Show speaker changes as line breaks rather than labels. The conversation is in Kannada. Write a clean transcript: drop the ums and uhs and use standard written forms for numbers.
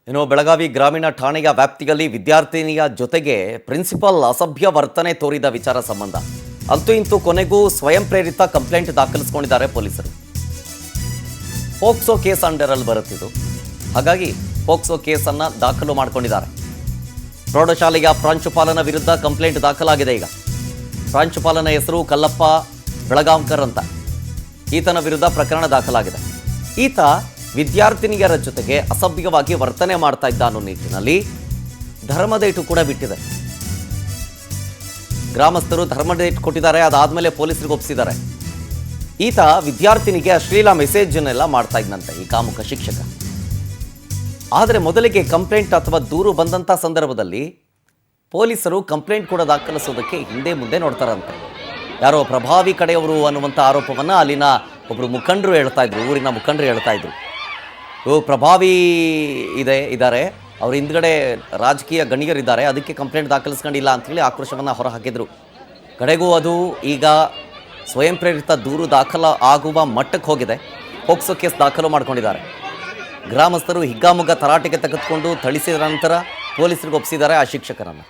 ಇನ್ನು ಬೆಳಗಾವಿ ಗ್ರಾಮೀಣ ಠಾಣೆಯ ವ್ಯಾಪ್ತಿಯಲ್ಲಿ ವಿದ್ಯಾರ್ಥಿನಿಯ ಜೊತೆಗೆ ಪ್ರಿನ್ಸಿಪಾಲ್ ಅಸಭ್ಯ ವರ್ತನೆ ತೋರಿದ ವಿಚಾರ ಸಂಬಂಧ ಅಂತೂ ಇಂತೂ ಕೊನೆಗೂ ಸ್ವಯಂ ಪ್ರೇರಿತ ಕಂಪ್ಲೇಂಟ್ ದಾಖಲಿಸಿಕೊಂಡಿದ್ದಾರೆ ಪೊಲೀಸರು. ಪೋಕ್ಸೋ ಕೇಸ್ ಅಂಡರಲ್ಲಿ ಬರುತ್ತಿದ್ದು, ಹಾಗಾಗಿ ಪೋಕ್ಸೋ ಕೇಸನ್ನು ದಾಖಲು ಮಾಡಿಕೊಂಡಿದ್ದಾರೆ. ಪ್ರೌಢಶಾಲೆಯ ಪ್ರಾಂಶುಪಾಲನ ವಿರುದ್ಧ ಕಂಪ್ಲೇಂಟ್ ದಾಖಲಾಗಿದೆ. ಈಗ ಪ್ರಾಂಶುಪಾಲನ ಹೆಸರು ಕಲ್ಲಪ್ಪ ಬೆಳಗಾಂಕರ್ ಅಂತ. ಈತನ ವಿರುದ್ಧ ಪ್ರಕರಣ ದಾಖಲಾಗಿದೆ. ಈತ ವಿದ್ಯಾರ್ಥಿನಿಯರ ಜೊತೆಗೆ ಅಸಭ್ಯವಾಗಿ ವರ್ತನೆ ಮಾಡ್ತಾ ಇದ್ದ ಅನ್ನೋ ನಿಟ್ಟಿನಲ್ಲಿ ಧರ್ಮದೇಟು ಕೂಡ ಬಿಟ್ಟಿದೆ. ಗ್ರಾಮಸ್ಥರು ಧರ್ಮದೇಟು ಕೊಟ್ಟಿದ್ದಾರೆ. ಅದಾದ್ಮೇಲೆ ಪೊಲೀಸರಿಗೆ ಒಪ್ಪಿಸಿದ್ದಾರೆ. ಈತ ವಿದ್ಯಾರ್ಥಿನಿಗೆ ಅಶ್ಲೀಲ ಮೆಸೇಜನ್ನೆಲ್ಲ ಮಾಡ್ತಾ ಇದ್ದಂತೆ ಈ ಕಾಮುಕ ಶಿಕ್ಷಕ. ಆದರೆ ಮೊದಲಿಗೆ ಕಂಪ್ಲೇಂಟ್ ಅಥವಾ ದೂರು ಬಂದಂಥ ಸಂದರ್ಭದಲ್ಲಿ ಪೊಲೀಸರು ಕಂಪ್ಲೇಂಟ್ ಕೂಡ ದಾಖಲಿಸೋದಕ್ಕೆ ಹಿಂದೆ ಮುಂದೆ ನೋಡ್ತಾರಂತೆ. ಯಾರೋ ಪ್ರಭಾವಿ ಕಡೆಯವರು ಅನ್ನುವಂಥ ಆರೋಪವನ್ನು ಅಲ್ಲಿನ ಒಬ್ಬರು ಮುಖಂಡರು ಹೇಳ್ತಾ ಇದ್ರು, ಊರಿನ ಮುಖಂಡರು ಹೇಳ್ತಾ ಇದ್ರು. ಪ್ರಭಾವಿ ಇದ್ದಾರೆ, ಅವ್ರ ಹಿಂದ್ಗಡೆ ರಾಜಕೀಯ ಗಣ್ಯರಿದ್ದಾರೆ, ಅದಕ್ಕೆ ಕಂಪ್ಲೇಂಟ್ ದಾಖಲಿಸ್ಕೊಂಡಿಲ್ಲ ಅಂಥೇಳಿ ಆಕ್ರೋಶವನ್ನು ಹೊರಹಾಕಿದ್ರು. ಕಡೆಗೂ ಅದು ಈಗ ಸ್ವಯಂ ಪ್ರೇರಿತ ದೂರು ದಾಖಲು ಆಗುವ ಮಟ್ಟಕ್ಕೆ ಹೋಗಿದೆ. ಪೋಕ್ಸೋ ಕೇಸ್ ದಾಖಲು ಮಾಡ್ಕೊಂಡಿದ್ದಾರೆ. ಗ್ರಾಮಸ್ಥರು ಹಿಗ್ಗಾಮುಗ್ಗ ತರಾಟೆಗೆ ತೆಗೆದುಕೊಂಡು ಥಳಿಸಿದ ನಂತರ ಪೊಲೀಸರಿಗೆ ಒಪ್ಪಿಸಿದ್ದಾರೆ ಆ ಶಿಕ್ಷಕರನ್ನು.